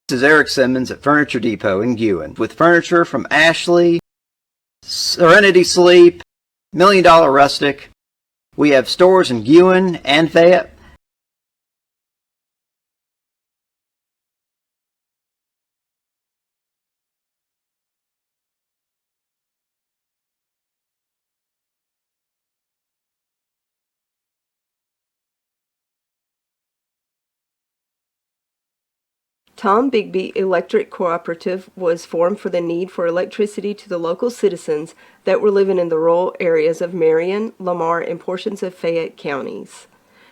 This is Eric Simmons at Furniture Depot in Guin with furniture from Ashley, Serenity Sleep, $1 Million Rustic. We have stores in Guin and Fayette. Tom Bigby Electric Cooperative was formed for the need for electricity to the local citizens that were living in the rural areas of Marion, Lamar, and portions of Fayette counties.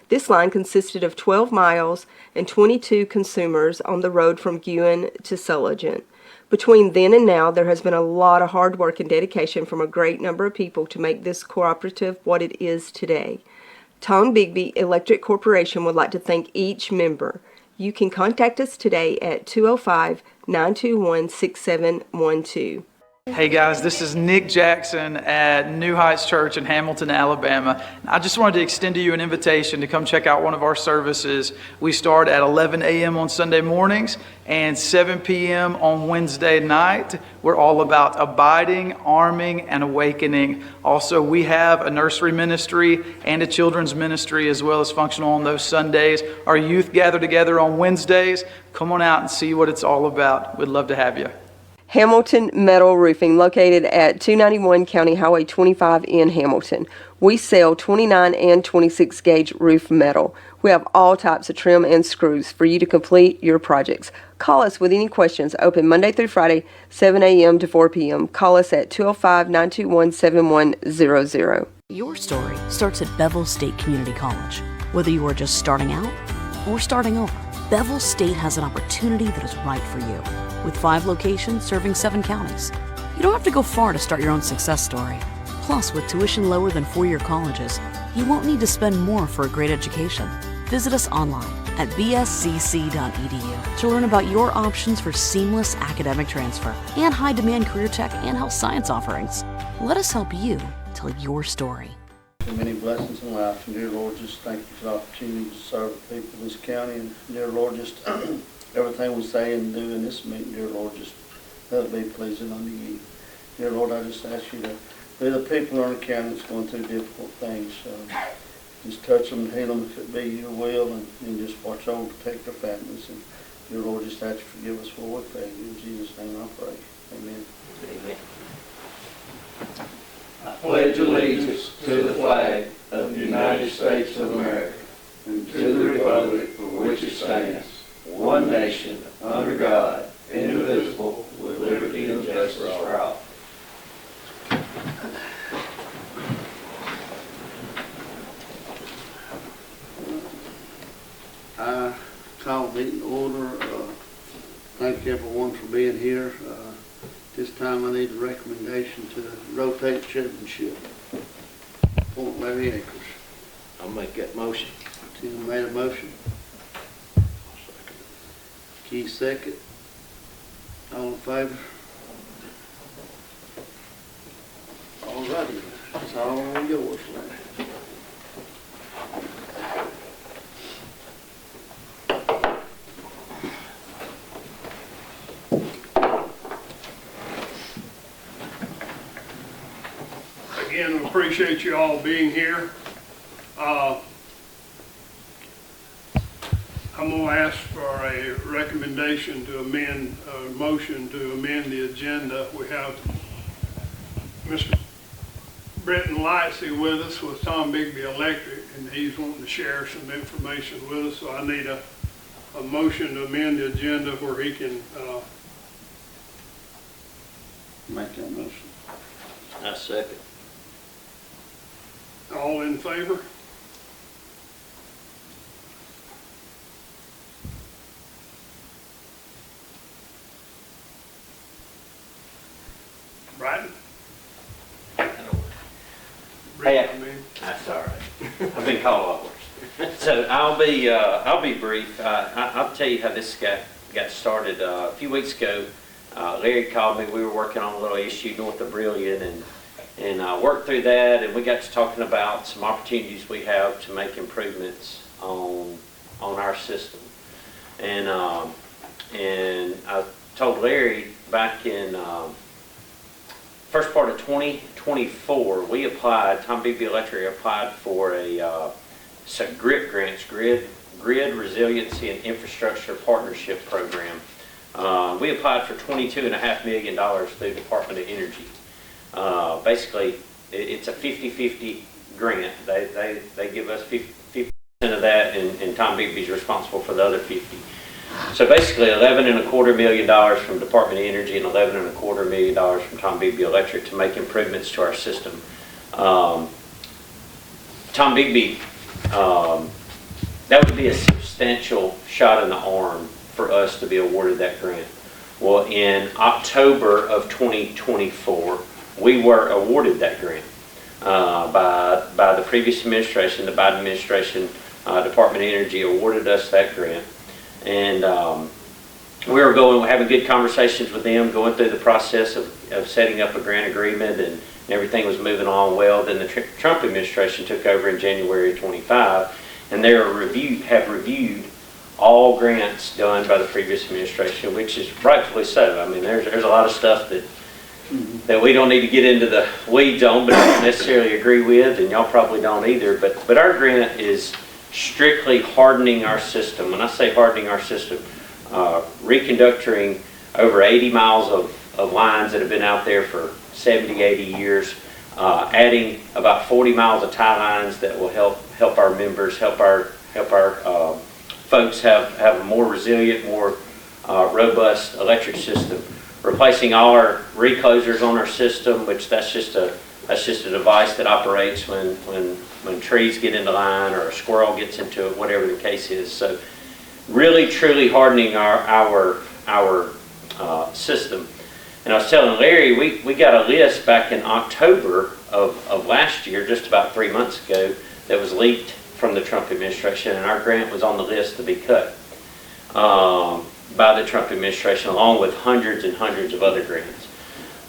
This line consisted of 12 miles and 22 consumers on the road from Guin to Sulligent. Between then and now, there has been a lot of hard work and dedication from a great number of people to make this cooperative what it is today. Tom Bigby Electric Corporation would like to thank each member. You can contact us today at 205-921-6712. Hey guys, this is Nick Jackson at New Heights Church in Hamilton, Alabama. I just wanted to extend to you an invitation to come check out one of our services. We start at 11 a.m. on Sunday mornings and 7 p.m. on Wednesday night. We're all about abiding, arming, and awakening. Also, we have a nursery ministry and a children's ministry as well as functional on those Sundays. Our youth gather together on Wednesdays. Come on out and see what it's all about. We'd love to have you. Hamilton Metal Roofing, located at 291 County Highway 25 in Hamilton. We sell 29 and 26 gauge roof metal. We have all types of trim and screws for you to complete your projects. Call us with any questions. Open Monday through Friday, 7 a.m. to 4 p.m. Call us at 205-921-7100. Your story starts at Bevel State Community College. Whether you are just starting out or starting over, Bevel State has an opportunity that is right for you. With 5 locations serving 7 counties. You don't have to go far to start your own success story. Plus, with tuition lower than 4-year colleges, you won't need to spend more for a great education. Visit us online at bscc.edu to learn about your options for seamless academic transfer and high-demand career tech and health science offerings. Let us help you tell your story. Many blessings in life, and dear Lord, just thank you for the opportunity to serve the people of this county, and dear Lord, just everything we say and do in this meeting, dear Lord, just let it be pleasing unto you. Dear Lord, I just ask you to be the people in our county that's going through difficult things. Just touch them and heal them if it be your will, and just watch over and protect their families. And dear Lord, just ask you to forgive us for what we failed. In Jesus' name I pray. Amen. Amen. I pledge allegiance to the flag of the United States of America and to the republic for which it stands, one nation, under God, indivisible, with liberty and justice for all. I call the meeting to order. Thank everyone for being here. This time I need a recommendation to rotate chairmanship. Appoint Larry Akers. I'll make that motion. Tim made a motion. Keith second. All in favor? All righty. It's all yours, Larry. Again, we appreciate you all being here. I'm going to ask for a recommendation to amend, a motion to amend the agenda. We have Mr. Brenton Lightsey with us with Tom Bigby Electric, and he's wanting to share some information with us. So I need a motion to amend the agenda where he can Make that motion. I second. all in favor? Brighton? Hey, I mean. that's all right. I've been called a lot worse. So I'll be brief. I'll tell you how this got started. A few weeks ago, Larry called me. We were working on a little issue north of Brilliant, and worked through that, and we got to talking about some opportunities we have to make improvements on our system. And told Larry back in first part of 2024, we applied, Tom Beebe Electric applied for a GRIP grants, Grid Resiliency and Infrastructure Partnership Program. We applied for $22.5 million through Department of Energy. Basically, it's a 50-50 grant. They give us 50% of that, and Tom Beebe's responsible for the other 50. So basically, $11.25 million from Department of Energy and $11.25 million from Tom Beebe Electric to make improvements to our system. Tom Beebe, that would be a substantial shot in the arm for us to be awarded that grant. Well, in October of 2024, we were awarded that grant by the previous administration. The Biden administration, Department of Energy awarded us that grant. And we were having good conversations with them, going through the process of setting up a grant agreement, and everything was moving along well. Then the Trump administration took over in January of 25, and they have reviewed all grants done by the previous administration, which is rightfully so. I mean, there's a lot of stuff that we don't need to get into the weeds on, but I don't necessarily agree with, and y'all probably don't either. But our grant is strictly hardening our system. When I say hardening our system, reconductoring over 80 miles of lines that have been out there for 70, 80 years, adding about 40 miles of tie lines that will help our members, help our folks have a more resilient, more robust electric system. Replacing all our reclosers on our system, which that's just a device that operates when trees get into line or a squirrel gets into it, whatever the case is. So really truly hardening our system. And I was telling Larry, we got a list back in October of last year, just about 3 months ago, that was leaked from the Trump administration, and our grant was on the list to be cut by the Trump administration, along with hundreds and hundreds of other grants.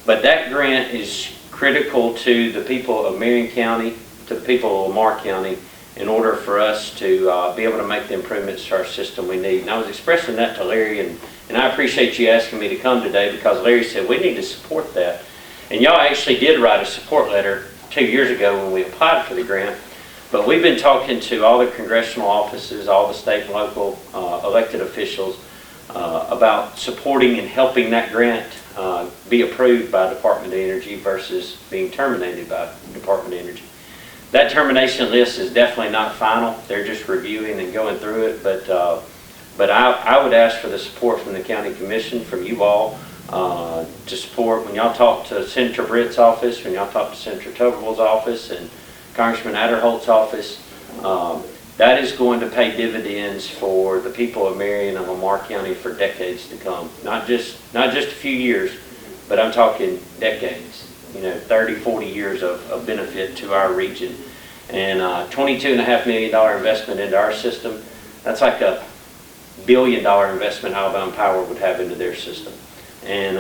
But that grant is critical to the people of Marion County, to the people of Lamar County, in order for us to be able to make the improvements to our system we need. And I was expressing that to Larry, and I appreciate you asking me to come today, because Larry said we need to support that. And y'all actually did write a support letter 2 years ago when we applied for the grant. But we've been talking to all the congressional offices, all the state and local elected officials about supporting and helping that grant be approved by Department of Energy versus being terminated by Department of Energy. That termination list is definitely not final. They're just reviewing and going through it. But I would ask for the support from the County Commission, from you all, to support when y'all talk to Senator Britt's office, when y'all talk to Senator Tuberville's office, and Congressman Adderholt's office. That is going to pay dividends for the people of Marion and Lamar County for decades to come. Not just a few years, but I'm talking decades. 30, 40 years of benefit to our region. And $22.5 million investment into our system, that's like a $1 billion investment Alabama Power would have into their system. And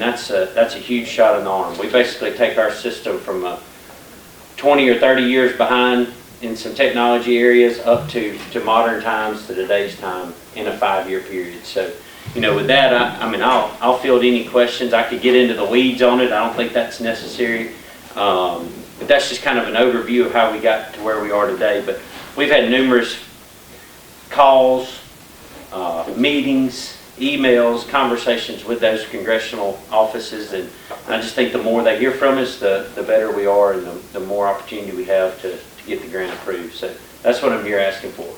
that's a huge shot in the arm. We basically take our system from 20 or 30 years behind in some technology areas up to modern times, to today's time, in a 5-year period. So, with that, I'll field any questions. I could get into the weeds on it. I don't think that's necessary. But that's just kind of an overview of how we got to where we are today. But we've had numerous calls, meetings, emails, conversations with those congressional offices, and I just think the more they hear from us, the better we are, and the more opportunity we have to get the grant approved. So that's what I'm here asking for.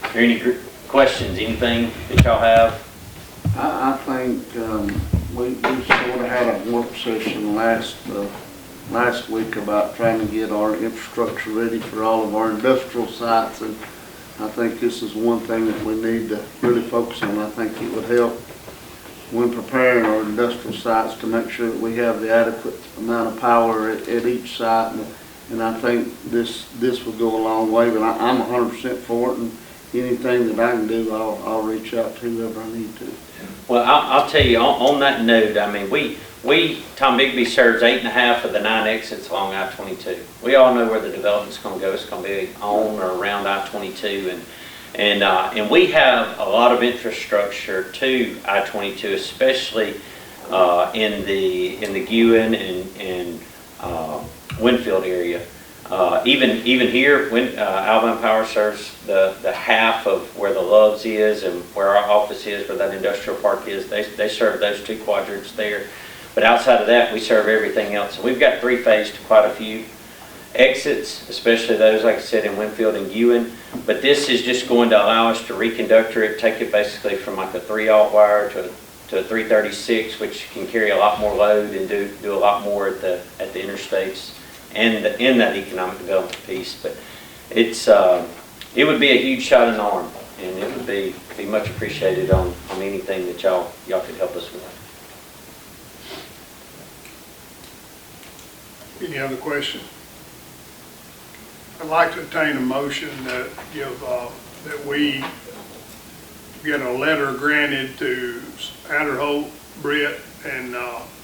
Are there any questions, anything that y'all have? I think we sort of had a work session last week about trying to get our infrastructure ready for all of our industrial sites, and I think this is one thing that we need to really focus on. I think it would help when preparing our industrial sites to make sure that we have the adequate amount of power at each site, and I think this would go a long way. But I'm 100% for it, and anything that I can do, I'll reach out to whoever I need to. Well, I'll tell you, on that note, Tom Beebe serves 8.5 of the 9 exits along I-22. We all know where the development's going to go. It's going to be on or around I-22, and And we have a lot of infrastructure to I-22, especially in the Guin and Winfield area. Even here, when Alabama Power serves the half of where the Loves is and where our office is, where that industrial park is, they serve those two quadrants there. But outside of that, we serve everything else. So we've got three-phase to quite a few exits, especially those, like I said, in Winfield and Guin. But this is just going to allow us to reconductor it, take it basically from like a 3/0 wire to a 336, which can carry a lot more load and do a lot more at the interstates and in that economic development piece. But it's it would be a huge shot in the arm, and it would be much appreciated on anything that y'all could help us with. Any other questions? I'd like to obtain a motion that that we get a letter granted to Adderholt, Britt, and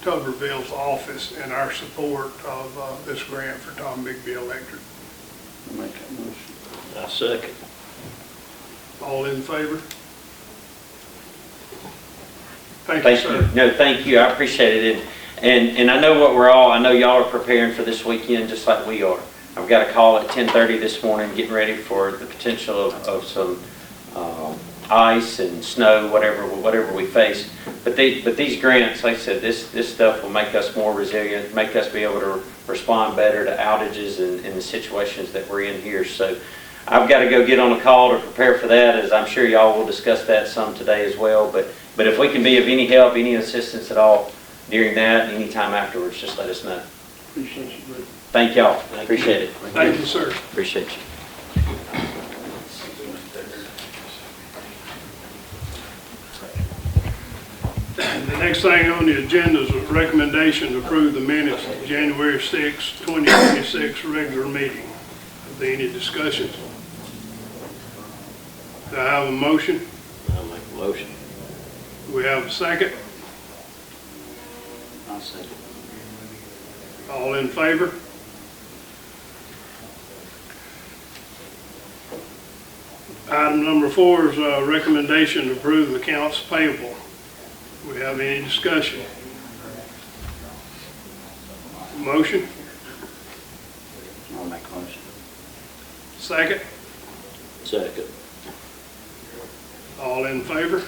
Tuberville's office in our support of this grant for Tom Bigby Electric. I'll make that motion. I second. All in favor? Thank you, Thank sir. you. No, thank you. I appreciate it. And I know I know y'all are preparing for this weekend just like we are. I've got a call at 10:30 this morning, getting ready for the potential of some ice and snow, whatever we face. But these grants, like I said, this stuff will make us more resilient, make us be able to respond better to outages and the situations that we're in here. So I've got to go get on a call to prepare for that, as I'm sure y'all will discuss that some today as well. But if we can be of any help, any assistance at all during that, anytime afterwards, just let us know. Appreciate you, Britt. Thank y'all. Appreciate it. Thank you, sir. Appreciate you. The next thing on the agenda is a recommendation to approve the minutes of January 6, 2026 regular meeting. Are there any discussions? Do I have a motion? I'll make a motion. Do we have a second? I'll second. All in favor? Item number 4 is a recommendation to approve accounts payable. Do we have any discussion? Motion? I'll make a motion. Second? Second. All in favor?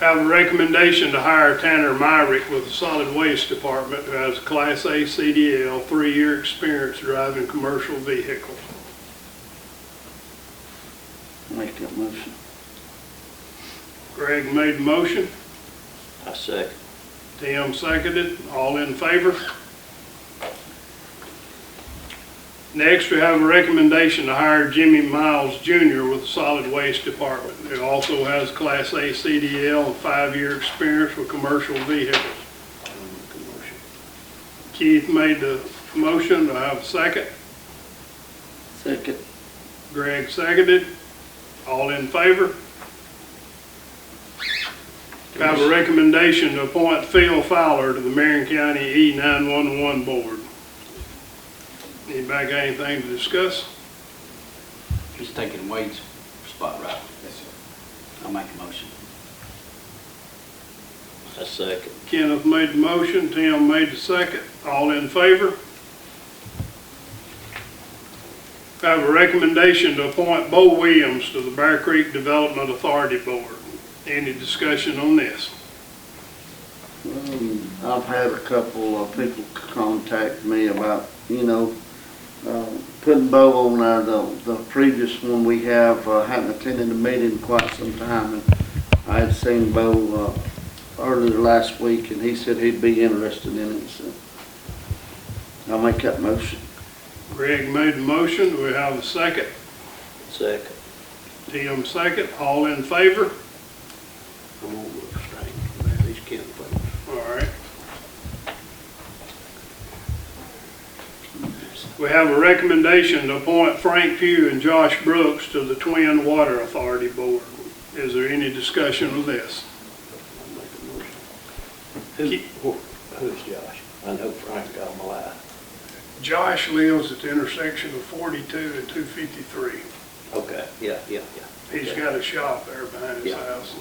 Have a recommendation to hire Tanner Myrick with the Solid Waste Department, who has a Class A CDL, 3-year experience driving commercial vehicles. I'll make that motion. Greg made the motion. I second. Tim seconded. All in favor? Next, we have a recommendation to hire Jimmy Miles Jr. with the Solid Waste Department, who also has Class A CDL and 5-year experience with commercial vehicles. Keith made the motion. Do I have a second? Second. Greg seconded. All in favor? We have a recommendation to appoint Phil Fowler to the Marion County E911 Board. Anybody got anything to discuss? He's taking Wade's spot right. Yes, sir. I'll make a motion. I second. Kenneth made the motion, Tim made the second. All in favor? I have a recommendation to appoint Bo Williams to the Bear Creek Development Authority Board. Any discussion on this? I've had a couple of people contact me about, putting Bo on there. The previous one we have hadn't attended the meeting in quite some time, and I had seen Bo earlier last week, and he said he'd be interested in it, so I'll make that motion. Greg made the motion. Do we have a second? Second. Tim second. All in favor? I'm gonna abstain. Man, these Kent folks. All right. We have a recommendation to appoint Frank Pugh and Josh Brooks to the Twin Water Authority Board. Is there any discussion of this? I'll make a motion. Who's Josh? I know Frank got him alive. Josh lives at the intersection of 42 and 253. Okay, yeah. He's got a shop there behind his Yeah. house.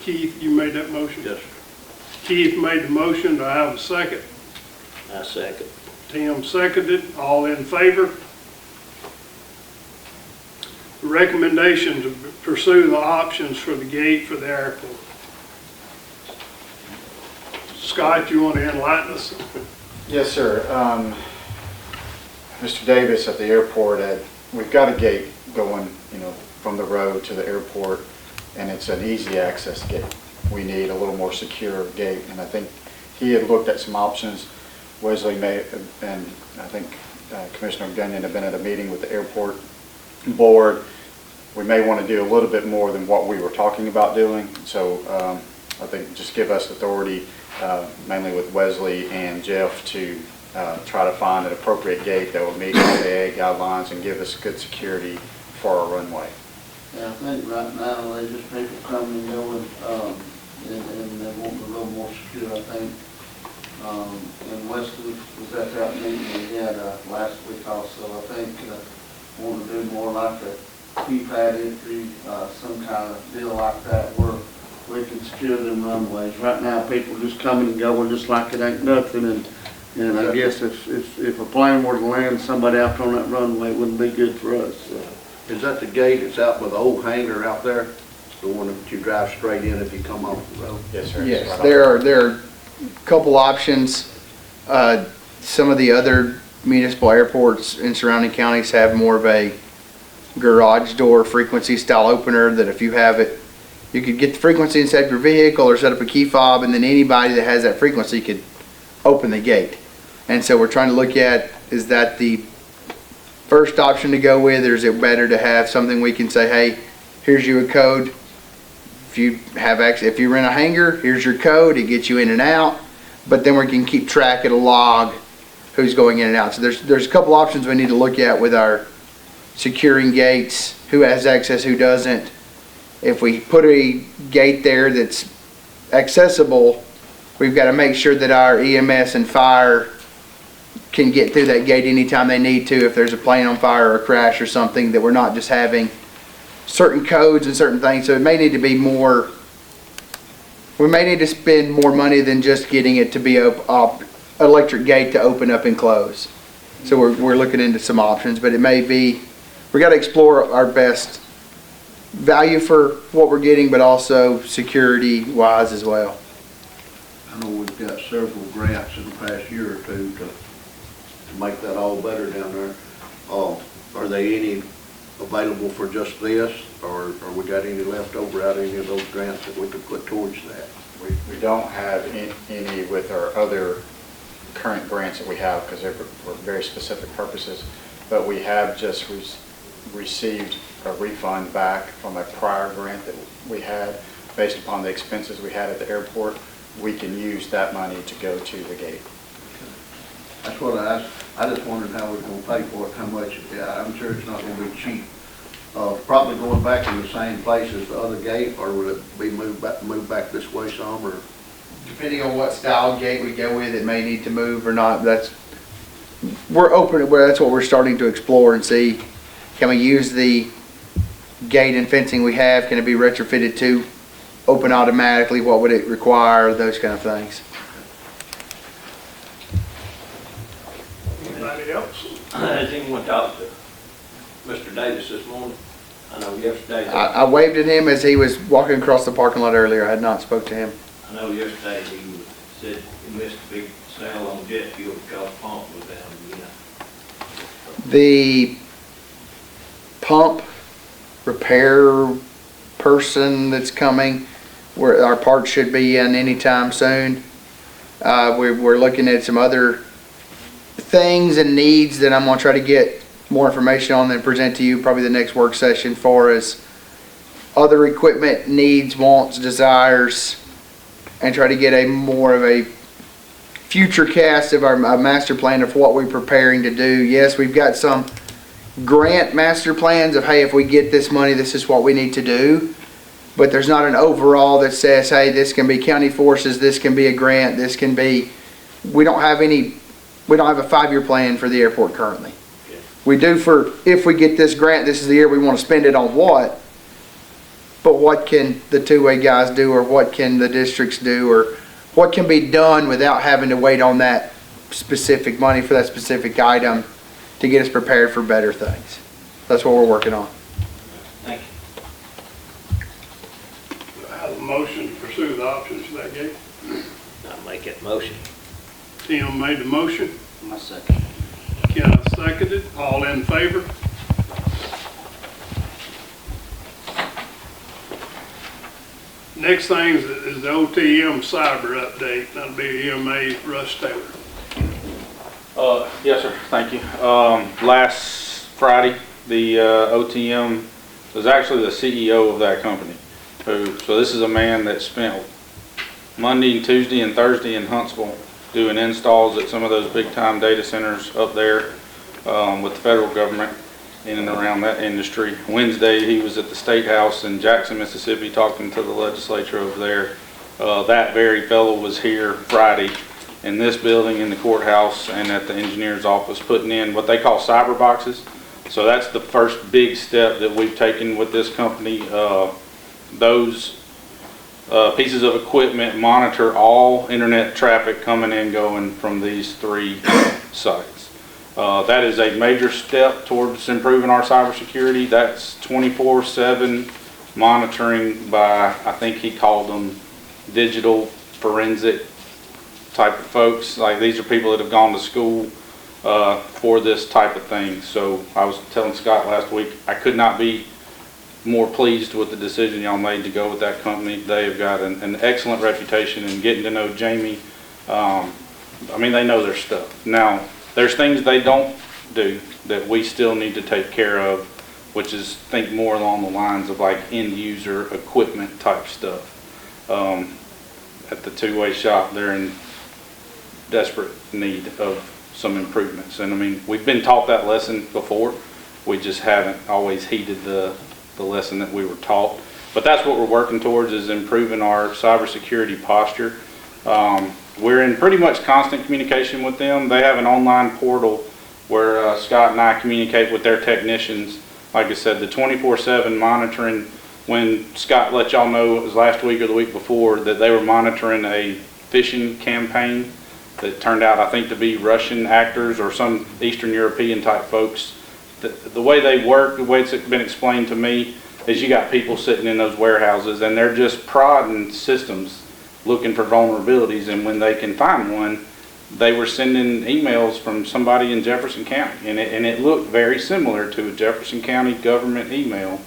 Keith, you made that motion? Yes, sir. Keith made the motion. Do I have a second? I second. Tim seconded. All in favor? Recommendation to pursue the options for the gate for the airport. Scott, you want to enlighten us? Yes, sir. Mr. Davis at the airport, we've got a gate going, from the road to the airport, and it's an easy access gate. We need a little more secure gate, and I think he had looked at some options. Wesley and I think Commissioner Gunyon have been at a meeting with the airport board. We may want to do a little bit more than what we were talking about doing, so I think just give us authority, mainly with Wesley and Jeff, to try to find an appropriate gate that will meet FAA guidelines and give us good security for our runway. Yeah, I think right now, they just people coming and going, and they want a little more secure, I think. And Wesley was at that meeting we had last week also. I think want to do more like a keypad entry, some kind of deal like that where we can secure them runways. Right now, people just coming and going just like it ain't nothing, and I guess if a plane were to land somebody out on that runway, it wouldn't be good for us. So. Is that the gate that's out by the old hangar out there? The one that you drive straight in if you come off the road? Yes, sir. Yes, Right there are a couple options. Some of the other municipal airports in surrounding counties have more of a garage door frequency style opener that if you have it, you could get the frequency inside your vehicle or set up a key fob, and then anybody that has that frequency could open the gate. And so we're trying to look at, is that the first option to go with, or is it better to have something we can say, hey, here's you a code. If you have access, if you're in a hangar, here's your code. It gets you in and out. But then we can keep track at a log who's going in and out. So there's a couple options we need to look at with our securing gates, who has access, who doesn't. If we put a gate there that's accessible, we've got to make sure that our EMS and fire can get through that gate anytime they need to. If there's a plane on fire or a crash or something, that we're not just having certain codes and certain things. So it may need to be more, we may need to spend more money than just getting it to be an electric gate to open up and close. So we're looking into some options, but it may be, we got to explore our best value for what we're getting, but also security wise as well. I know we've got several grants in the past year or two to make that all better down there. Are they any available for just this, or we got any left over out of any of those grants that we could put towards that? We don't have any with our other current grants that we have, because they're for very specific purposes, but we have just received a refund back from a prior grant that we had based upon the expenses we had at the airport. We can use that money to go to the gate. That's what I just wondered how we're going to pay for it, how much. Yeah, I'm sure it's not going to be cheap. Probably going back in the same place as the other gate, or will it be moved back this way some, or? Depending on what style gate we go with, it may need to move or not. We're open. That's what we're starting to explore and see. Can we use the gate and fencing we have? Can it be retrofitted to open automatically? What would it require? Those kind of things. Anybody else? Has anyone talked to Mr. Davis this morning? I know yesterday. I waved at him as he was walking across the parking lot earlier. I had not spoke to him. I know yesterday he said he missed a big sale on jet fuel because the pump was down again. The pump repair person that's coming, where our parts should be in anytime soon. We're looking at some other things and needs that I'm going to try to get more information on and present to you probably the next work session for us. Other equipment needs, wants, desires, and try to get a more of a future cast of our master plan of what we're preparing to do. Yes, we've got some grant master plans of, hey, if we get this money, this is what we need to do. But there's not an overall that says, hey, this can be county forces, this can be a grant, this can be we don't have a 5-year plan for the airport currently. We do for, if we get this grant, this is the year we want to spend it on what, but what can the two-way guys do, or what can the districts do, or what can be done without having to wait on that specific money for that specific item to get us prepared for better things. That's what we're working on. Thank you. I have a motion to pursue the options for that gate. I'll make that motion. Tim made the motion. My second. Ken seconded. All in favor? Next thing is the OTM cyber update. That'll be EMA Russ Taylor. Yes, sir. Thank you. Last Friday, the OTM was actually the CEO of that company. So this is a man that spent Monday and Tuesday and Thursday in Huntsville doing installs at some of those big time data centers up there with the federal government in and around that industry. Wednesday, he was at the State House in Jackson, Mississippi, talking to the legislature over there. That very fellow was here Friday in this building, in the courthouse, and at the engineer's office, putting in what they call cyber boxes. So that's the first big step that we've taken with this company. Those pieces of equipment monitor all internet traffic coming and going from these 3 sites. That is a major step towards improving our cybersecurity. That's 24/7 monitoring by, I think he called them digital forensic type of folks. Like, these are people that have gone to school for this type of thing. So I was telling Scott last week, I could not be more pleased with the decision y'all made to go with that company. They have got an excellent reputation, and getting to know Jamie, I mean, they know their stuff. Now, there's things they don't do that we still need to take care of, which is think more along the lines of like end user equipment type stuff. At the two-way shop, they're in desperate need of some improvements. And I mean, we've been taught that lesson before. We just haven't always heeded the lesson that we were taught. But that's what we're working towards, is improving our cybersecurity posture. We're in pretty much constant communication with them. They have an online portal where Scott and I communicate with their technicians. Like I said, the 24/7 monitoring, when Scott let y'all know, it was last week or the week before, that they were monitoring a phishing campaign that turned out, I think, to be Russian actors or some Eastern European type folks. The way they work, the way it's been explained to me, is you got people sitting in those warehouses and they're just prodding systems looking for vulnerabilities, and when they can find one, they were sending emails from somebody in Jefferson County, and it looked very similar to a Jefferson County government email.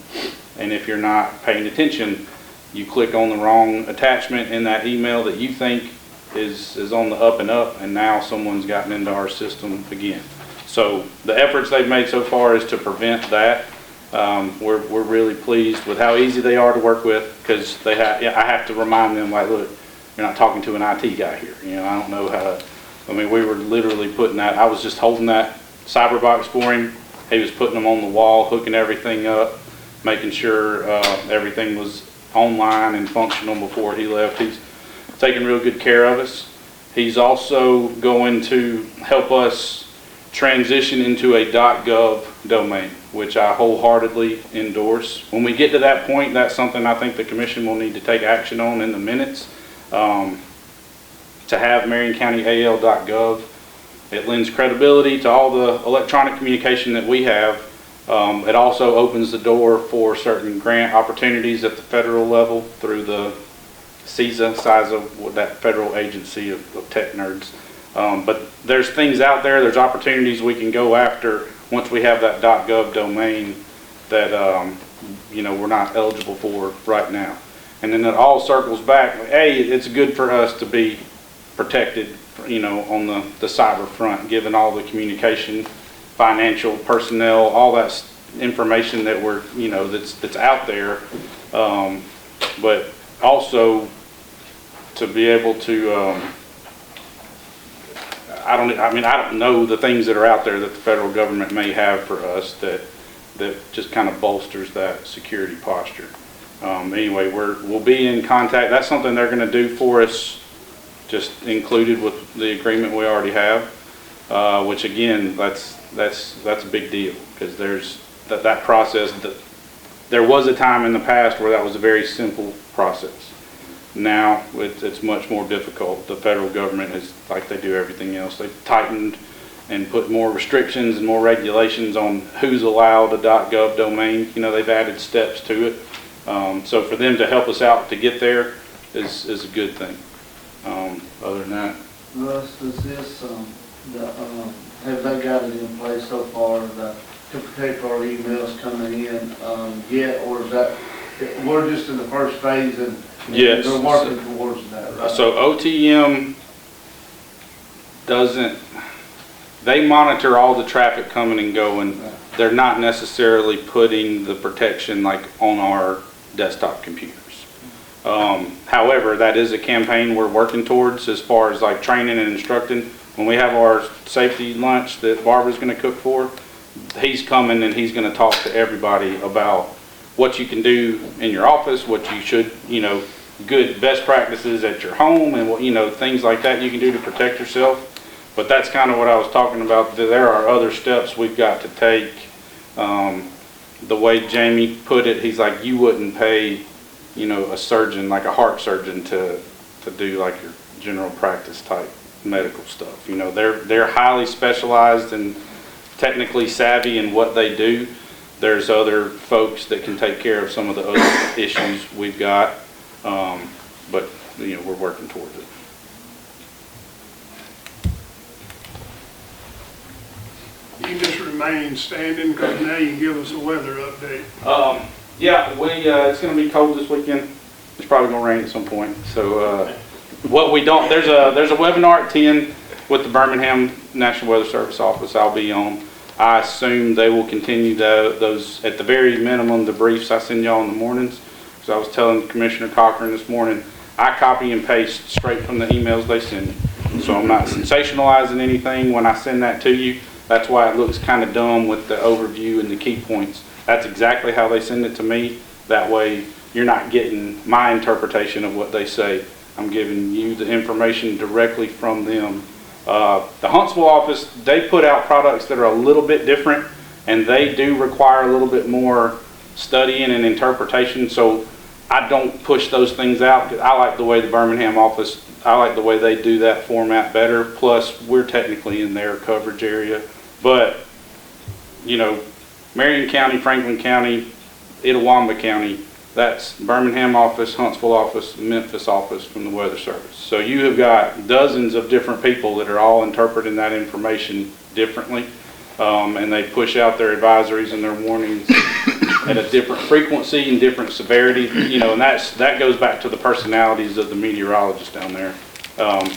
And if you're not paying attention, you click on the wrong attachment in that email that you think is on the up and up, and now someone's gotten into our system again. So the efforts they've made so far is to prevent that. We're really pleased with how easy they are to work with, because I have to remind them, like, look, you're not talking to an IT guy here. You know, I don't know how to, I mean, we were literally putting that, I was just holding that cyber box for him. He was putting them on the wall, hooking everything up, making sure everything was online and functional before he left. He's taking real good care of us. He's also going to help us transition into a .gov domain, which I wholeheartely endorse. When we get to that point, that's something I think the commission will need to take action on in the minutes. To have MarionCountyAL.gov, it lends credibility to all the electronic communication that we have. It also opens the door for certain grant opportunities at the federal level through the CISA, that federal agency of tech nerds. But there's things out there, there's opportunities we can go after once we have that .gov domain that you know, we're not eligible for right now. And then it all circles back. Hey, it's good for us to be protected, you know, on the cyber front, given all the communication, financial, personnel, all that information that we're, you know, that's out there. But also to be able to, I don't know the things that are out there that the federal government may have for us that just kind of bolsters that security posture. Anyway, we'll be in contact. That's something they're going to do for us just included with the agreement we already have, which again, that's a big deal, because there's that process. There was a time in the past where that was a very simple process. Now it's much more difficult. The federal government is, like they do everything else, they've tightened and put more restrictions and more regulations on who's allowed a .gov domain. You know, they've added steps to it. So for them to help us out to get there is a good thing. Other than that, Russ, does this, have they got it in place so far to protect our emails coming in yet, or is that, we're just in the first phase and yes, they're working towards that, right? So OTM they monitor all the traffic coming and going. They're not necessarily putting the protection like on our desktop computers. However, that is a campaign we're working towards as far as like training and instructing. When we have our safety lunch that Barbara's going to cook for, he's coming and he's going to talk to everybody about what you can do in your office, what you should, good best practices at your home, and what, things like that you can do to protect yourself. But that's kind of what I was talking about. There are other steps we've got to take. The way Jamie put it, he's like, you wouldn't pay, a surgeon, like a heart surgeon, to do like your general practice type medical stuff. They're highly specialized and technically savvy in what they do. There's other folks that can take care of some of the other issues we've got, but we're working towards it. You can just remain standing, because now you can give us a weather update. Yeah, it's going to be cold this weekend. It's probably going to rain at some point. So there's a webinar at 10 with the Birmingham National Weather Service office I'll be on. I assume they will continue those, at the very minimum, the briefs I send y'all in the mornings. So I was telling Commissioner Cochran this morning, I copy and paste straight from the emails they send me. So I'm not sensationalizing anything when I send that to you. That's why it looks kind of dumb with the overview and the key points. That's exactly how they send it to me. That way you're not getting my interpretation of what they say. I'm giving you the information directly from them. The Huntsville office, they put out products that are a little bit different, and they do require a little bit more studying and interpretation. So I don't push those things out. I like the way the Birmingham office, I like the way they do that format better. Plus, we're technically in their coverage area. But, Marion County, Franklin County, Itawamba County, that's Birmingham office, Huntsville office, Memphis office from the Weather Service. So you have got dozens of different people that are all interpreting that information differently. And they push out their advisories and their warnings at a different frequency and different severity, and that goes back to the personalities of the meteorologists down there.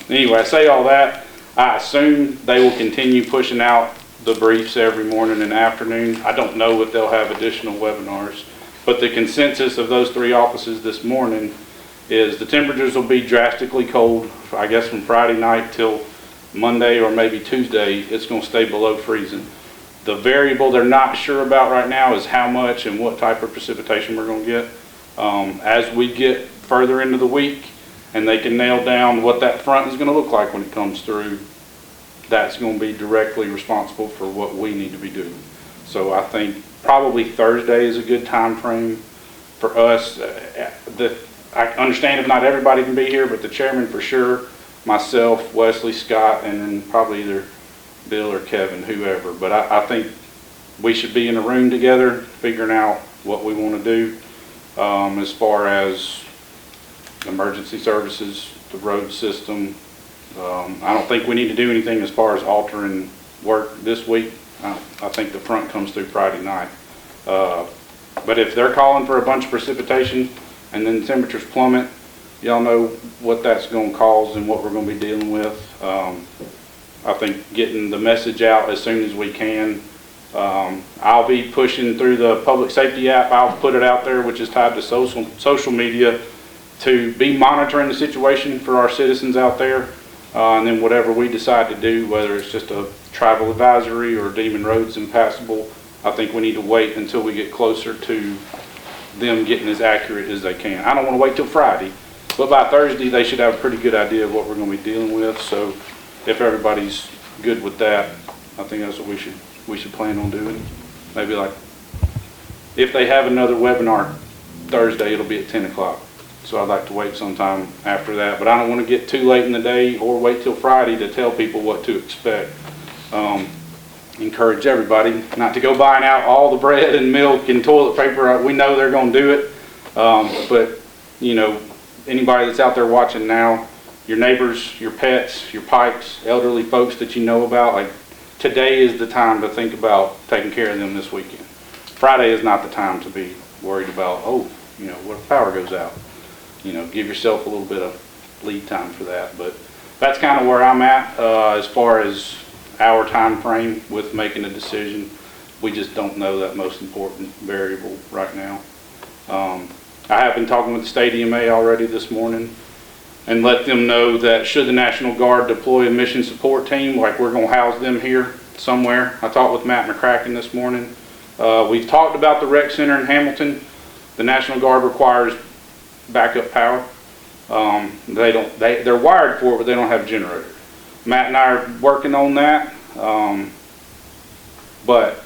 Anyway, I say all that. I assume they will continue pushing out the briefs every morning and afternoon. I don't know if they'll have additional webinars, but the consensus of those three offices this morning is the temperatures will be drastically cold, I guess from Friday night till Monday or maybe Tuesday. It's going to stay below freezing. The variable they're not sure about right now is how much and what type of precipitation we're going to get. As we get further into the week and they can nail down what that front is going to look like when it comes through, that's going to be directly responsible for what we need to be doing. So I think probably Thursday is a good time frame for us. I understand if not everybody can be here, but the chairman for sure, myself, Wesley, Scott, and then probably either Bill or Kevin, whoever. But I think we should be in a room together figuring out what we want to do as far as emergency services, the road system. I don't think we need to do anything as far as altering work this week. I think the front comes through Friday night. But if they're calling for a bunch of precipitation and then temperatures plummet, y'all know what that's going to cause and what we're going to be dealing with. I think getting the message out as soon as we can. I'll be pushing through the public safety app. I'll put it out there, which is tied to social media, to be monitoring the situation for our citizens out there. And then whatever we decide to do, whether it's just a travel advisory or deeming roads impassable, I think we need to wait until we get closer to them getting as accurate as they can. I don't want to wait till Friday, But by Thursday, they should have a pretty good idea of what we're going to be dealing with. So if everybody's good with that, I think that's what we should plan on doing. Maybe like, if they have another webinar Thursday, it'll be at 10 o'clock. So I'd like to wait sometime after that. But I don't want to get too late in the day or wait till Friday to tell people what to expect. Encourage everybody not to go buying out all the bread and milk and toilet paper. We know they're going to do it. But, you know, anybody that's out there watching now, your neighbors, your pets, your pikes, elderly folks that you know about, like, today is the time to think about taking care of them this weekend. Friday is not the time to be worried about, oh, you know, what if power goes out? You know, give yourself a little bit of lead time for that. But that's kind of where I'm at as far as our time frame with making a decision. We just don't know that most important variable right now. I have been talking with the state EMA already this morning and let them know that should the National Guard deploy a mission support team, like we're going to house them here somewhere. I talked with Matt McCracken this morning. We've talked about the rec center in Hamilton. The National Guard requires backup power. They're wired for it, but they don't have a generator. Matt and I are working on that. But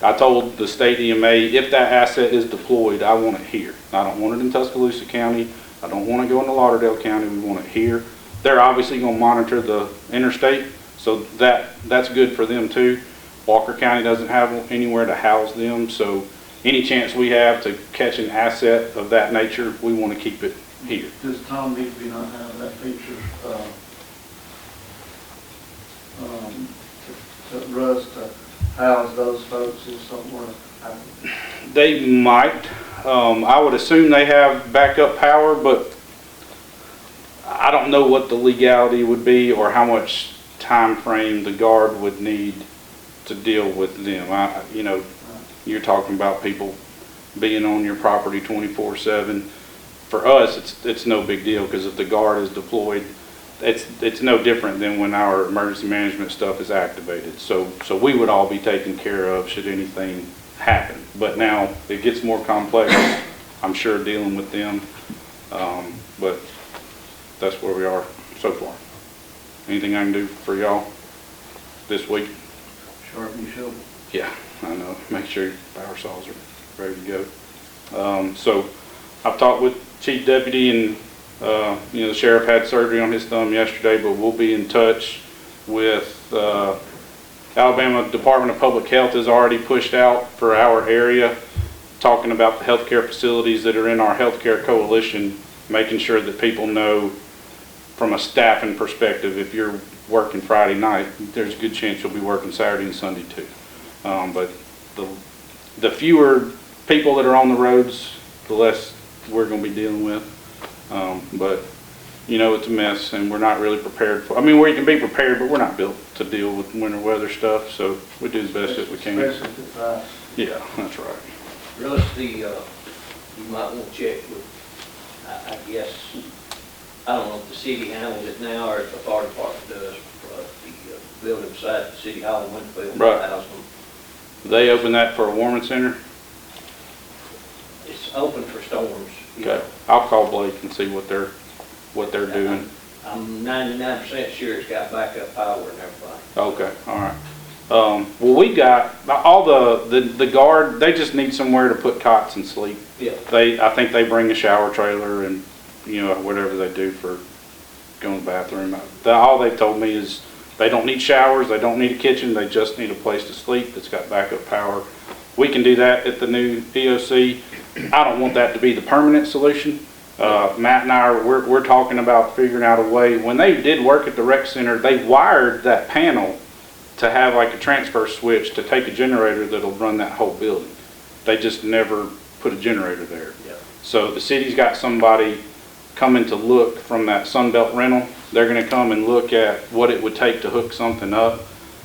I told the state EMA, if that asset is deployed, I want it here. I don't want it in Tuscaloosa County. I don't want to go into Lauderdale County. We want it here. They're obviously going to monitor the interstate, so that's good for them too. Walker County doesn't have anywhere to house them, so any chance we have to catch an asset of that nature, we want to keep it here. Does Tom Bigby not have that feature, to Russ to house those folks if something were to happen? They might. I would assume they have backup power, but I don't know what the legality would be or how much time frame the Guard would need to deal with them. You know, you're talking about people being on your property 24/7. For us, it's no big deal, because if the Guard is deployed, it's no different than when our emergency management stuff is activated. So we would all be taken care of should anything happen. But now it gets more complex, I'm sure, dealing with them. But that's where we are so far. Anything I can do for y'all this week? Sharpen your shovel. Yeah, I know. Make sure your power saws are ready to go. So I've talked with Chief Deputy, and you know, the sheriff had surgery on his thumb yesterday, but we'll be in touch with Alabama Department of Public Health has already pushed out for our area, talking about the healthcare facilities that are in our healthcare coalition, making sure that people know from a staffing perspective, if you're working Friday night, there's a good chance you'll be working Saturday and Sunday too. But the fewer people that are on the roads, the less we're going to be dealing with. But you know, it's a mess, and we're not really prepared for. I mean, we can be prepared, but we're not built to deal with winter weather stuff. So we do the best that we can. Especially if it's ice. Yeah, that's right. Russ, you might want to check with, I guess, I don't know if the city handles it now or if the fire department does, the building beside the city hall in Winfield. Right. House. They open that for a warming center. It's open for storms. Okay, I'll call Blake and see what they're doing. I'm 99% sure it's got backup power and everything. Okay, all right. Well, we got all the Guard. They just need somewhere to put cots and sleep. Yeah. I think they bring a shower trailer and, you know, whatever they do for going to the bathroom. All they told me is they don't need showers, they don't need a kitchen, they just need a place to sleep that's got backup power. We can do that at the new EOC. I don't want that to be the permanent solution. Matt and I we're talking about figuring out a way. When they did work at the rec center, they wired that panel to have like a transfer switch to take a generator that'll run that whole building. They just never put a generator there. Yeah. So the city's got somebody coming to look from that Sunbelt rental. They're going to come and look at what it would take to hook something up.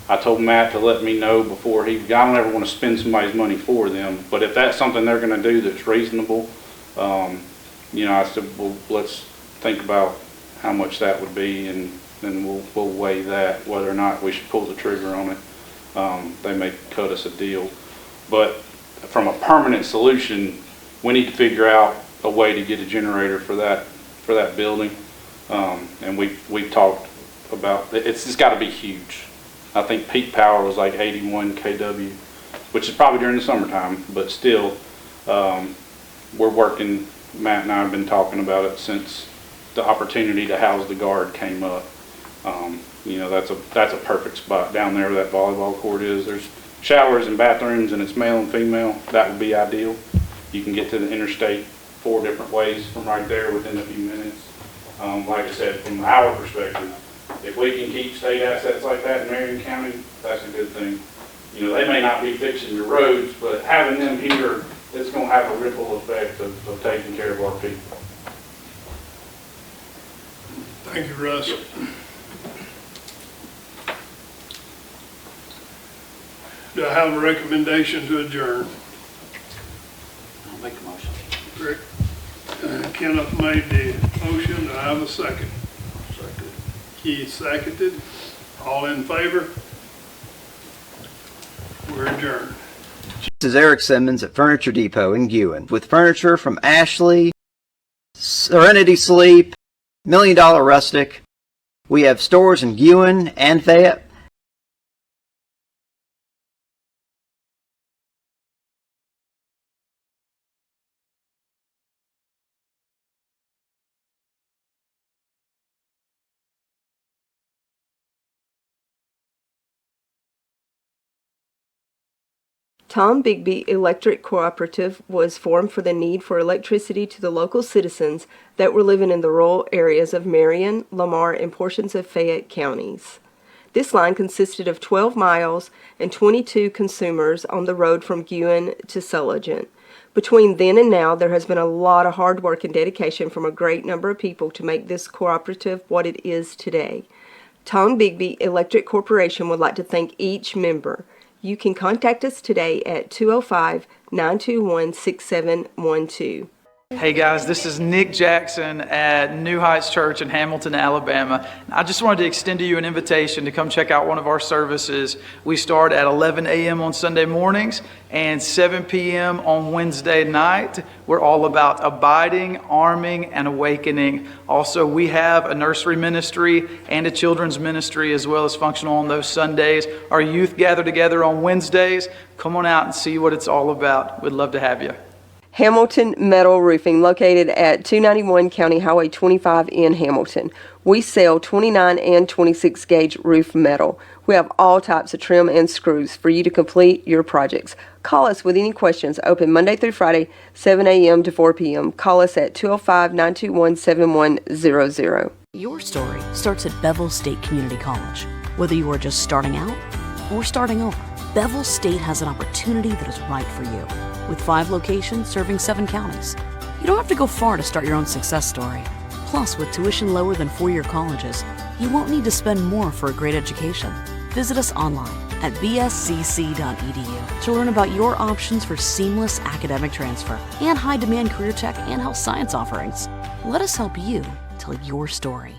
I told Matt to let me know before I don't ever want to spend somebody's money for them, but if that's something they're going to do that's reasonable, you know, I said, well, let's think about how much that would be, and then we'll weigh that, whether or not we should pull the trigger on it. They may cut us a deal, but from a permanent solution, we need to figure out a way to get a generator for that for that building. And we've talked about, it's just gotta be huge. I think peak power was like 81 kW, which is probably during the summertime, but still, we're working, Matt and I have been talking about it since the opportunity to house the guard came up. You know, that's a perfect spot down there where that volleyball court is. There's showers and bathrooms, and it's male and female. That would be ideal. You can get to the interstate 4 different ways from right there within a few minutes. Like I said, from our perspective, if we can keep state assets like that in Marion County, that's a good thing. You know, they may not be fixing your roads, but having them here, it's going to have a ripple effect of taking care of our people. Thank you, Russ. Do I have a recommendation to adjourn? I'll make a motion. Rick, Kenneth made the motion. Do I have a second? Second. Keith seconded. All in favor? We're adjourned. This is Eric Simmons at Furniture Depot in Guin with furniture from Ashley, Serenity Sleep, $1 Million Rustic. We have stores in Guin and Fayette. Tom Bigby Electric Cooperative was formed for the need for electricity to the local citizens that were living in the rural areas of Marion, Lamar, and portions of Fayette counties. This line consisted of 12 miles and 22 consumers on the road from Guin to Sulligent. Between then and now, there has been a lot of hard work and dedication from a great number of people to make this cooperative what it is today. Tom Bigby Electric Corporation would like to thank each member. You can contact us today at 205-921-6712. Hey guys, this is Nick Jackson at New Heights Church in Hamilton, Alabama. I just wanted to extend to you an invitation to come check out one of our services. We start at 11 a.m. on Sunday mornings and 7 p.m. on Wednesday night. We're all about abiding, arming, and awakening. Also, we have a nursery ministry and a children's ministry as well as functional on those Sundays. Our youth gather together on Wednesdays. Come on out and see what it's all about. We'd love to have you. Hamilton Metal Roofing, located at 291 County Highway 25 in Hamilton. We sell 29 and 26 gauge roof metal. We have all types of trim and screws for you to complete your projects. Call us with any questions. Open Monday through Friday, 7 a.m. to 4 p.m. Call us at 205-921-7100. Your story starts at Bevel State Community College. Whether you are just starting out or starting over, Bevel State has an opportunity that is right for you. With 5 locations serving 7 counties. You don't have to go far to start your own success story. Plus, with tuition lower than 4-year colleges, you won't need to spend more for a great education. Visit us online at bscc.edu to learn about your options for seamless academic transfer and high-demand career tech and health science offerings. Let us help you tell your story.